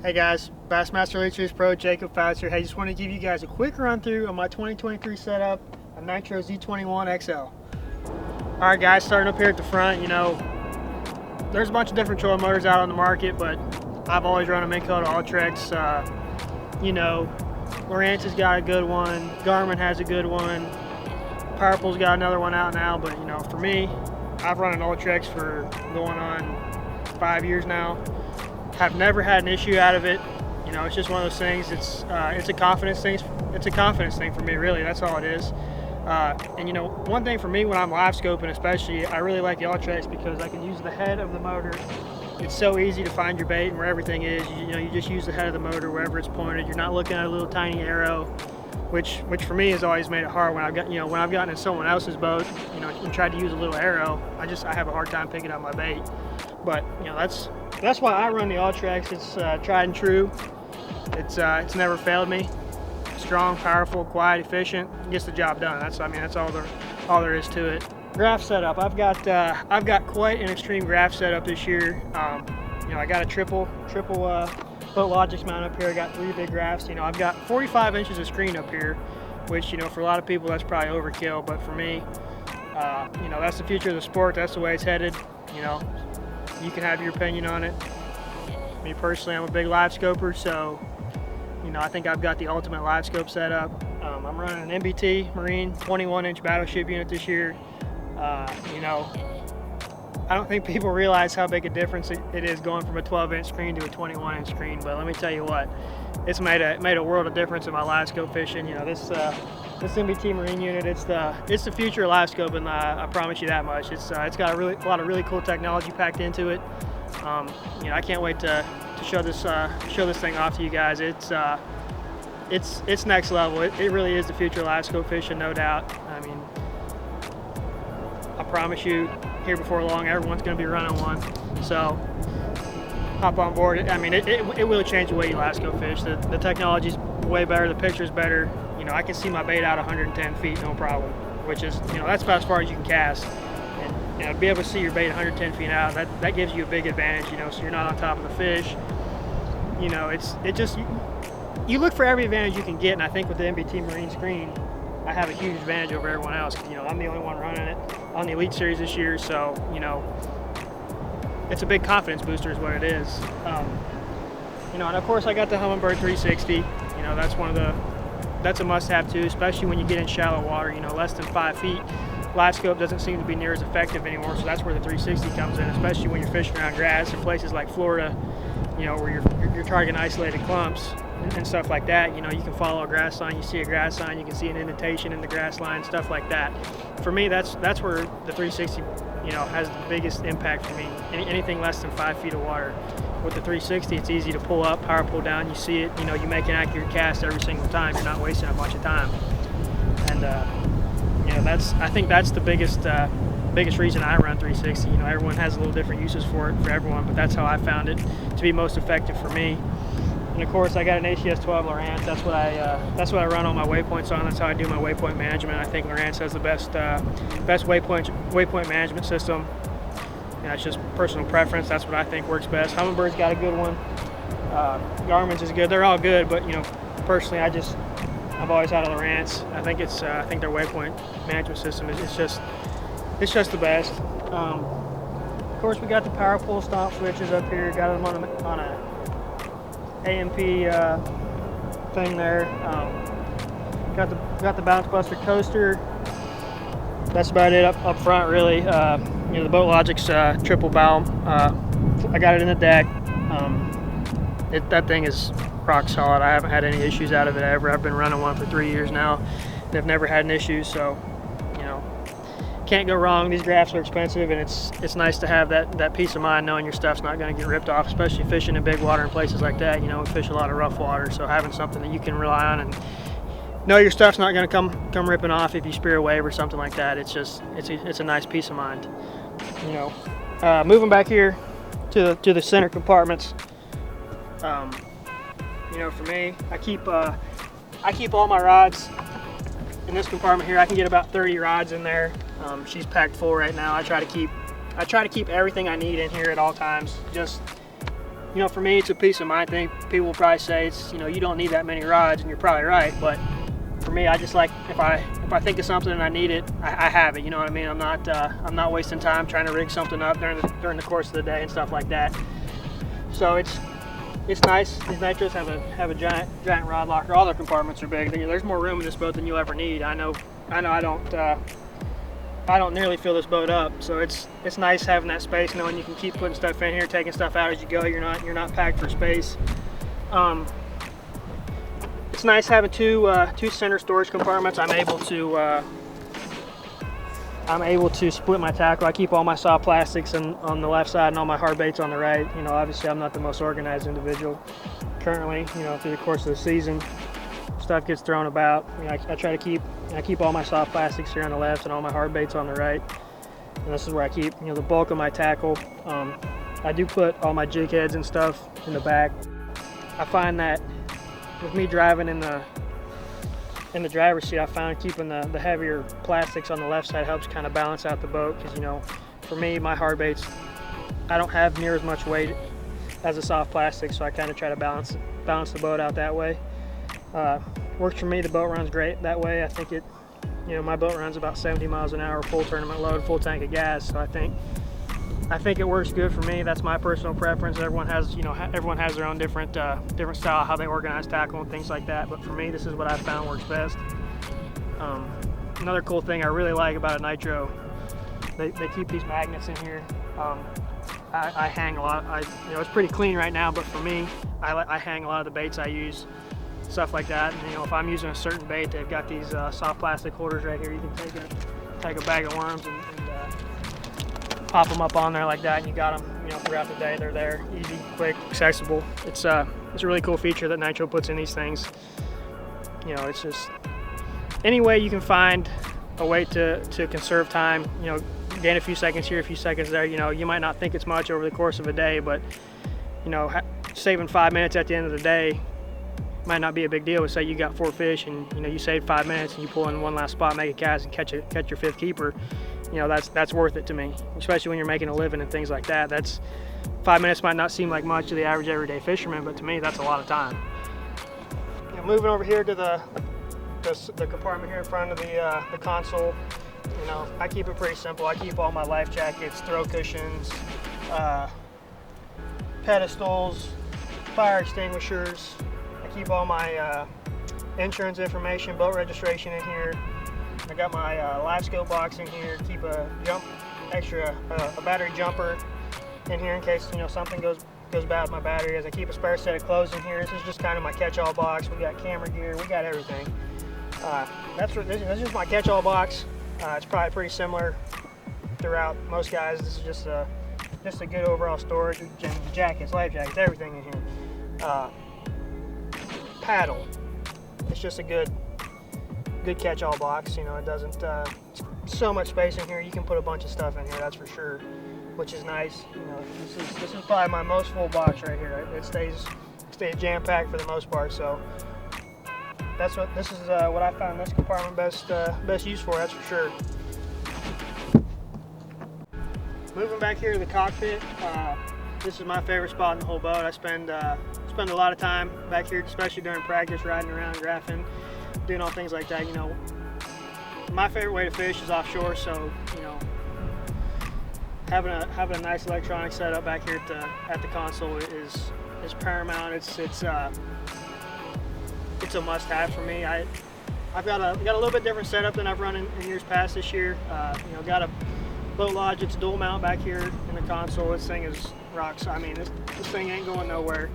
Hey guys, Bassmaster Elite Series Pro Jacob Fouts here. Hey, just want to give you guys a quick run through of my 2023 setup, a Nitro Z21XL. Alright guys, starting up here at the front, there's a bunch of different trolling motors out on the market, but I've always run a Minn-Kota Ultrex. Lowrance has got a good one, Garmin has a good one, Powerpool's got another one out now, but for me, I've run an Ultrex for going on 5 years now. Have never had an issue out of it. It's just one of those things. It's a confidence thing. It's a confidence thing for me, really. That's all it is. One thing for me when I'm live scoping, especially, I really like the Ultrex because I can use the head of the motor. It's so easy to find your bait and where everything is. You just use the head of the motor wherever it's pointed. You're not looking at a little tiny arrow, which for me has always made it hard when I've gotten in someone else's boat, and tried to use a little arrow. I have a hard time picking up my bait. But that's why I run the Ultrex. It's tried and true. It's never failed me. Strong, powerful, quiet, efficient. Gets the job done. That's all there is to it. Graph setup. I've got quite an extreme graph setup this year. I got a triple Boat Logix mount up here. I got 3 big graphs. I've got 45 inches of screen up here, which for a lot of people that's probably overkill, but for me, that's the future of the sport. That's the way it's headed. You can have your opinion on it. Me personally, I'm a big live scoper, so I think I've got the ultimate live scope setup. I'm running an MBT Marine 21-inch battleship unit this year. I don't think people realize how big a difference it is going from a 12-inch screen to a 21-inch screen, but let me tell you what, it's made a world of difference in my live scope fishing. This MBT Marine unit, it's the future of live scoping. I promise you that much. It's got a lot of really cool technology packed into it. I can't wait to show this thing off to you guys. It's next level. It really is the future of live scope fishing, no doubt. I promise you, here before long, everyone's going to be running one. So hop on board. It will change the way you live scope fish. The technology's way better. The picture's better. I can see my bait out 110 feet, no problem. Which is, that's about as far as you can cast. And to be able to see your bait 110 feet out, that gives you a big advantage. So you're not on top of the fish. You look for every advantage you can get, and I think with the MBT Marine screen, I have a huge advantage over everyone else. I'm the only one running it on the Elite Series this year, so it's a big confidence booster is what it is. And of course I got the Humminbird 360. That's a must-have too, especially when you get in shallow water. Less than 5 feet. Live scope doesn't seem to be near as effective anymore, so that's where the 360 comes in, especially when you're fishing around grass in places like Florida, where you're targeting isolated clumps and stuff like that. You can follow a grass line, you see a grass line, you can see an indentation in the grass line, stuff like that. For me, that's where the 360 has the biggest impact for me. Anything less than 5 feet of water. With the 360, it's easy to pull up, power pull down, you see it, you make an accurate cast every single time. You're not wasting a bunch of time. And I think that's the biggest reason I run 360. Everyone has a little different uses for it for everyone, but that's how I found it to be most effective for me. And of course, I got an ACS 12 Lowrance. That's what I run all my waypoints on. That's how I do my waypoint management. I think Lowrance has the best waypoint management system. It's just personal preference. That's what I think works best. Hummingbird's got a good one. Garmin's is good. They're all good, but personally, I've always had a Lowrance. I think their waypoint management system is just the best. Of course, we got the Powerpool stomp switches up here. Got them on a AMP thing there. Got the Bounce Buster coaster. That's about it up front, really. The Boat Logix triple bow. I got it in the deck. That thing is rock solid. I haven't had any issues out of it ever. I've been running one for 3 years now, and I've never had an issue. So, can't go wrong. These graphs are expensive, and it's nice to have that peace of mind knowing your stuff's not going to get ripped off, especially fishing in big water and places like that. We fish a lot of rough water, so having something that you can rely on and know your stuff's not going to come ripping off if you spear a wave or something like that. It's a nice peace of mind. Moving back here to the center compartments. For me, I keep all my rods in this compartment here. I can get about 30 rods in there. She's packed full right now. I try to keep everything I need in here at all times. Just You know, for me, it's a peace of mind thing. People will probably say it's, you know, you don't need that many rods, and you're probably right. But for me, I just like, if I think of something and I need it, I have it. You know what I mean? I'm not wasting time trying to rig something up during the course of the day and stuff like that. So it's nice. These Nitros have a giant rod locker. All their compartments are big. There's more room in this boat than you'll ever need. I know I don't nearly fill this boat up, so it's nice having that space, knowing you can keep putting stuff in here, taking stuff out as you go. You're not packed for space. It's nice having two center storage compartments. I'm able to split my tackle. I keep all my soft plastics on the left side and all my hard baits on the right. You know, obviously I'm not the most organized individual currently. You know, through the course of the season, stuff gets thrown about. You know, I try to keep all my soft plastics here on the left and all my hard baits on the right. And this is where I keep, you know, the bulk of my tackle. I do put all my jig heads and stuff in the back. I find that with me driving in the driver's seat, I found keeping the heavier plastics on the left side helps kind of balance out the boat, because, you know, for me, my hard baits, I don't have near as much weight as a soft plastic, so I kind of try to balance the boat out that way. Works for me. The boat runs great that way. I think it, you know, my boat runs about 70 miles an hour, full tournament load, full tank of gas, so I think it works good for me. That's my personal preference. Everyone has their own different style, how they organize tackle and things like that. But for me, this is what I found works best. Another cool thing I really like about a Nitro, they keep these magnets in here. I hang a lot. You know, it's pretty clean right now, but for me, I hang a lot of the baits I use, stuff like that. And, you know, if I'm using a certain bait, they've got these soft plastic holders right here. You can take a bag of worms and pop them up on there like that, and you got them, you know, throughout the day. They're there, easy, quick, accessible. It's a really cool feature that Nitro puts in these things. You know, it's just any way you can find a way to conserve time. You know, gain a few seconds here, a few seconds there. You know, you might not think it's much over the course of a day, but, you know, saving 5 minutes at the end of the day might not be a big deal. But say you got 4 fish, and, you know, you save 5 minutes and you pull in one last spot, make a cast, and catch your 5th keeper. You know, that's worth it to me, especially when you're making a living and things like that. That's 5 minutes might not seem like much to the average everyday fisherman, but to me, that's a lot of time. You know, moving over here to the compartment here in front of the console, you know, I keep it pretty simple. I keep all my life jackets, throw cushions, pedestals, fire extinguishers. I keep all my insurance information, boat registration in here. I got my live scope box in here. Keep a battery jumper in here in case, you know, something goes bad with my battery. As I keep a spare set of clothes in here. This is just kind of my catch-all box. We got camera gear. We got everything. This is just my catch-all box. It's probably pretty similar throughout most guys. This is just a good overall storage. Jackets, life jackets, everything in here. Paddle. It's just a good catch-all box. You know, it doesn't so much space in here. You can put a bunch of stuff in here, that's for sure, which is nice. You know, this is probably my most full box right here. It stays jam-packed for the most part. So this is what I found this compartment best use for, that's for sure. Moving back here to the cockpit, this is my favorite spot in the whole boat. I spend a lot of time back here, especially during practice, riding around, graphing, doing all things like that. You know, my favorite way to fish is offshore, so, you know, having a nice electronic setup back here at the console is paramount. It's a must-have for me. I've got a little bit different setup than I've run in years past this year. You know, got a Boat Lodge. It's dual mount back here in the console. This thing is rocks. I mean, this thing ain't going nowhere.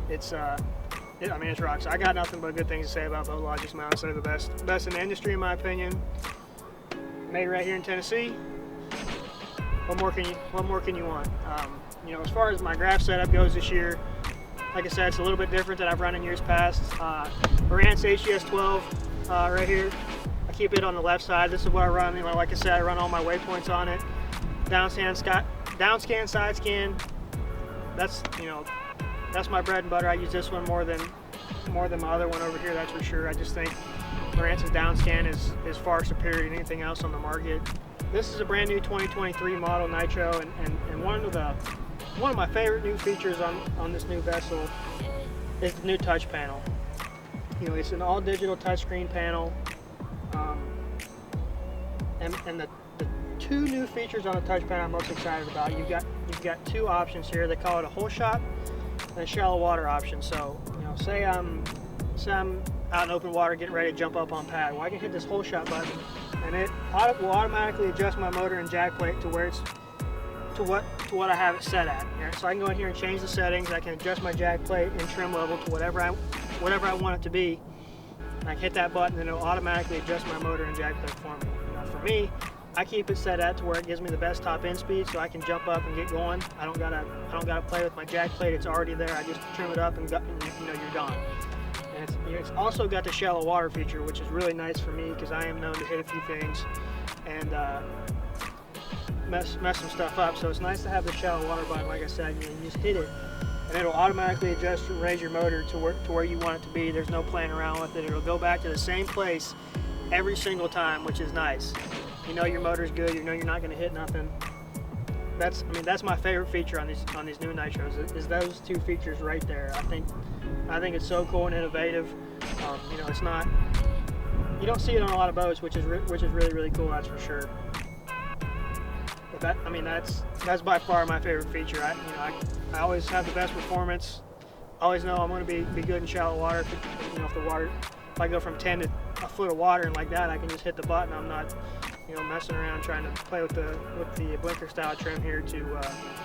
It's rocks. I got nothing but good things to say about Boat Lodge's mounts. They're the best in the industry, in my opinion. Made right here in Tennessee. What more can you want? You know, as far as my graph setup goes this year, like I said, it's a little bit different than I've run in years past. Marantz HGS-12 right here. I keep it on the left side. This is what I run. You know, like I said, I run all my waypoints on it. Downscan, side scan. That's my bread and butter. I use this one more than my other one over here, that's for sure. I just think Marantz's downscan is far superior to anything else on the market. This is a brand new 2023 model Nitro, and one of the one of my favorite new features on this new vessel is the new touch panel. You know, it's an all digital touchscreen panel, and the two new features on the touch panel I'm most excited about. You've got two options here. They call it a hole shot and a shallow water option. So, you know, say I'm out in open water getting ready to jump up on pad. Well, I can hit this hole shot button, and it will automatically adjust my motor and jack plate to where it's to what I have it set at. Right? So I can go in here and change the settings. I can adjust my jack plate and trim level to whatever I want it to be. And I can hit that button, and it'll automatically adjust my motor and jack plate for me. You know, for me, I keep it set at to where it gives me the best top end speed, so I can jump up and get going. I don't gotta play with my jack plate. It's already there. I just trim it up and you know, you're done. And it's also got the shallow water feature, which is really nice for me because I am known to hit a few things and mess some stuff up. So it's nice to have the shallow water button. Like I said, you just hit it, and it'll automatically adjust and raise your motor to where you want it to be. There's no playing around with it. It'll go back to the same place every single time, which is nice. You know your motor's good. You know you're not going to hit nothing. That's my favorite feature on these new Nitros is those two features right there. I think it's so cool and innovative. You know, it's not, you don't see it on a lot of boats, which is really, really cool. That's for sure. But that's by far my favorite feature. I always have the best performance. I always know I'm going to be good in shallow water. If I go from 10 to a foot of water and like that, I can just hit the button. I'm not, you know, messing around trying to play with the blinker style trim here to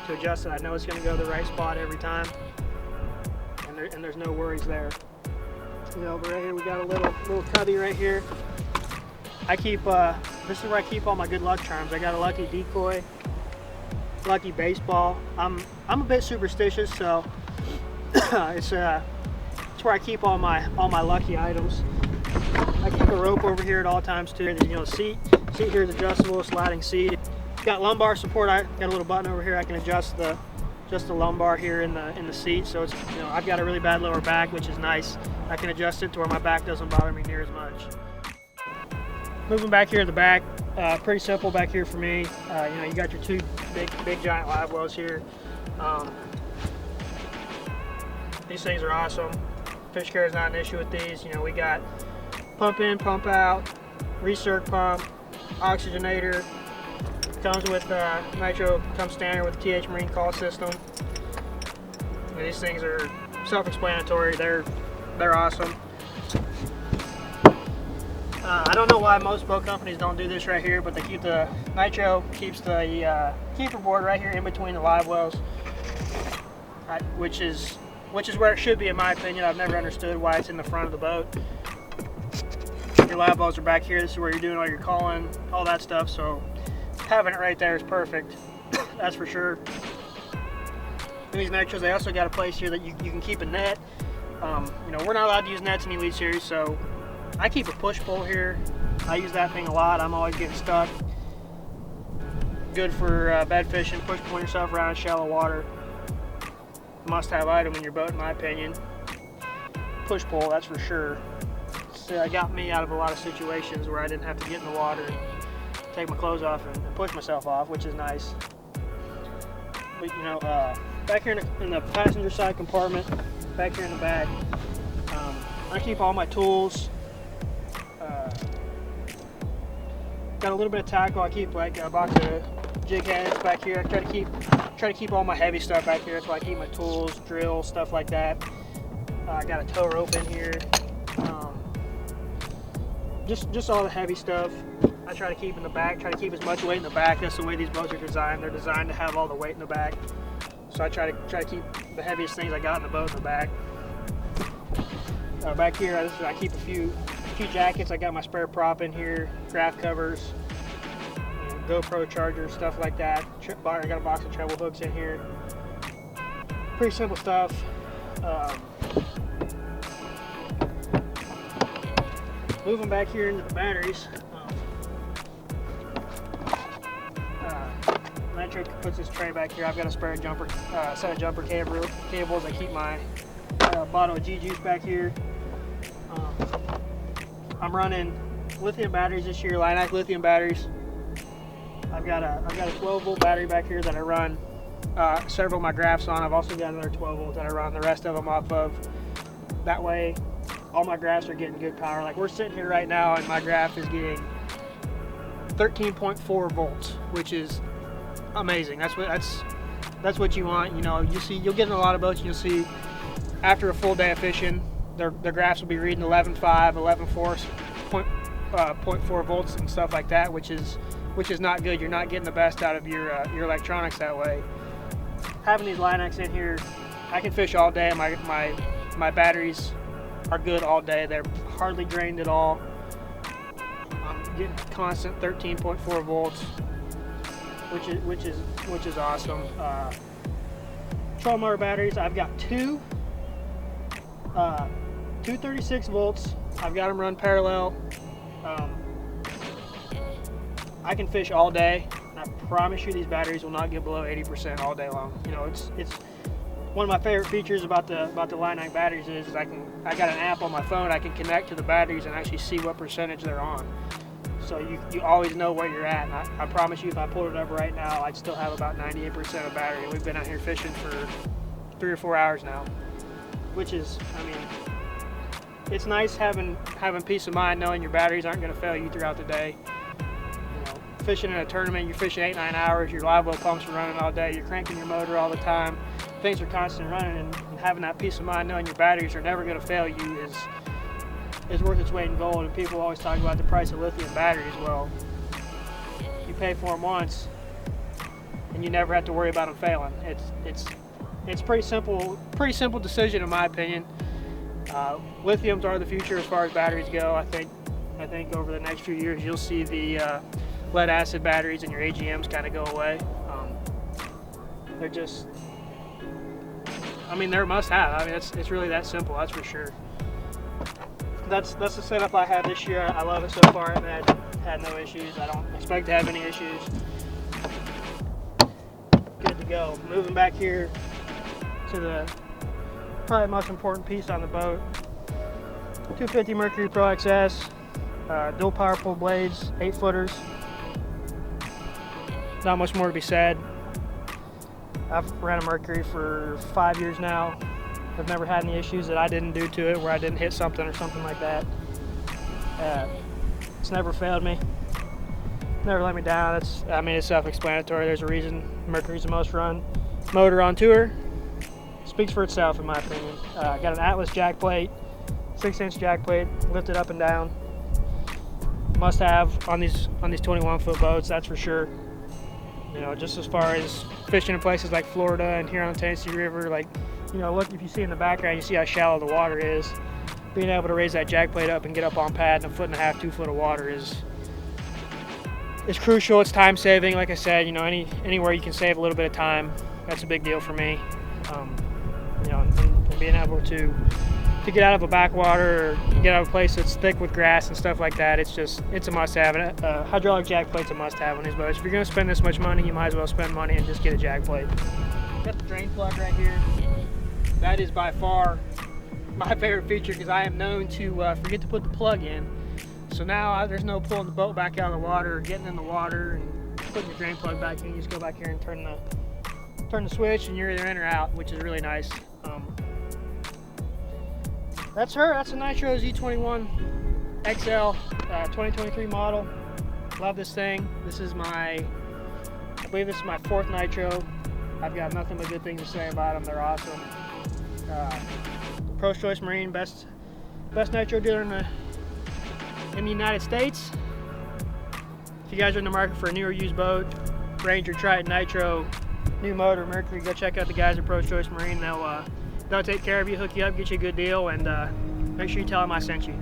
adjust it. I know it's going to go to the right spot every time, and there's no worries there. You know, but right here we got a little cubby right here. I keep this is where I keep all my good luck charms. I got a lucky decoy, lucky baseball. I'm a bit superstitious, so it's where I keep all my lucky items. I keep a rope over here at all times too. You know, seat here is adjustable, sliding seat. Got lumbar support. I got a little button over here. I can adjust the lumbar here in the seat. So it's, you know, I've got a really bad lower back, which is nice. I can adjust it to where my back doesn't bother me near as much. Moving back here to the back, pretty simple back here for me. You know, you got your two big giant Livewells here. These things are awesome. Fish care is not an issue with these. You know, we got pump in, pump out, recirc pump, oxygenator. Comes with Nitro, comes standard with TH Marine call system. And these things are self-explanatory. They're awesome. I don't know why most boat companies don't do this right here, but they keep the Nitro keeps the keeper board right here in between the Livewells, which is where it should be in my opinion. I've never understood why it's in the front of the boat. Your Livewells are back here. This is where you're doing all your calling, all that stuff. So having it right there is perfect. That's for sure. In these Nitros, they also got a place here that you can keep a net. You know, we're not allowed to use nets in Elite Series, so I keep a push pole here. I use that thing a lot. I'm always getting stuck. Good for bed fishing, push pulling yourself around in shallow water. Must-have item in your boat, in my opinion. Push pole, that's for sure. So it got me out of a lot of situations where I didn't have to get in the water and take my clothes off and push myself off, which is nice. But, you know, back here in the passenger side compartment, back here in the back, I keep all my tools. Got a little bit of tackle. I keep like a box of jig heads back here. I try to keep all my heavy stuff back here. That's why I keep my tools, drill, stuff like that. I got a tow rope in here. Just all the heavy stuff. I try to keep in the back. Try to keep as much weight in the back. That's the way these boats are designed. They're designed to have all the weight in the back. So I try to keep the heaviest things I got in the boat in the back. Back here, I keep a few jackets. I got my spare prop in here, craft covers, GoPro charger, stuff like that. I got a box of treble hooks in here. Pretty simple stuff. Moving back here into the batteries. Nitro puts this tray back here. I've got a spare jumper, set of jumper cables. I keep my bottle of G-Juice back here. I'm running lithium batteries this year, Line-Act lithium batteries. I've got a 12 volt battery back here that I run several of my graphs on. I've also got another 12 volt that I run the rest of them off of. That way, all my graphs are getting good power. Like we're sitting here right now, and my graph is getting 13.4 volts, which is amazing. That's what you want. You know, you'll get in a lot of boats. You'll see after a full day of fishing, their graphs will be reading 11.5, 11.4, 0.4 volts and stuff like that, which is not good. You're not getting the best out of your electronics that way. Having these Line-X in here, I can fish all day. My batteries are good all day. They're hardly drained at all. I'm getting constant 13.4 volts, which is awesome. Trolling motor batteries, I've got two 36 volts. I've got them run parallel. I can fish all day. I promise you these batteries will not get below 80% all day long. You know, it's one of my favorite features about the Line-X batteries is I got an app on my phone. I can connect to the batteries and actually see what percentage they're on. So you always know where you're at. And I promise you, if I pulled it up right now, I'd still have about 98% of battery. We've been out here fishing for 3 or 4 hours now, which is, I mean, it's nice having peace of mind knowing your batteries aren't going to fail you throughout the day. You know, fishing in a tournament, you're fishing 8-9 hours, your live well pumps are running all day, you're cranking your motor all the time, things are constantly running, and having that peace of mind knowing your batteries are never going to fail you is worth its weight in gold. And people always talk about the price of lithium batteries. Well, you pay for them once and you never have to worry about them failing. It's pretty simple decision in my opinion. Lithiums are the future as far as batteries go. I think over the next few years you'll see the lead acid batteries and your AGMs kind of go away. They're just, I mean, they're a must-have. I mean, it's really that simple. That's for sure. That's the setup I have this year. I love it so far. I've had no issues. I don't expect to have any issues. Good to go. Moving back here to the probably most important piece on the boat. 250 Mercury Pro XS, dual power pull blades, 8-footers. Not much more to be said. I've ran a Mercury for 5 years now. I've never had any issues that I didn't do to it, where I didn't hit something or something like that. It's never failed me. Never let me down. I mean, it's self-explanatory. There's a reason Mercury's the most run motor on tour. Speaks for itself, in my opinion. Got an Atlas jack plate, 6-inch jack plate, lifted up and down. Must have on these 21-foot boats, that's for sure. You know, just as far as fishing in places like Florida and here on the Tennessee River, like, you know, look, if you see in the background, you see how shallow the water is. Being able to raise that jack plate up and get up on pad in 1.5 feet, 2 foot of water is crucial. It's time saving. Like I said, you know, anywhere you can save a little bit of time, that's a big deal for me. You know, and being able to get out of a backwater or get out of a place that's thick with grass and stuff like that, it's a must-have. And a hydraulic jack plate's a must-have on these boats. If you're going to spend this much money, you might as well spend money and just get a jack plate. Got the drain plug right here. That is by far my favorite feature because I am known to forget to put the plug in. So now there's no pulling the boat back out of the water or getting in the water and putting the drain plug back in. You just go back here and turn the switch and you're either in or out, which is really nice. That's her. That's a Nitro Z21XL 2023 model. Love this thing. I believe this is my 4th Nitro. I've got nothing but good things to say about them. They're awesome. Pro's Choice Marine, best Nitro dealer in the United States. If you guys are in the market for a new or used boat, Ranger, Triton, Nitro, new motor, Mercury, go check out the guys at Pro's Choice Marine. They'll take care of you, hook you up, get you a good deal, and make sure you tell them I sent you.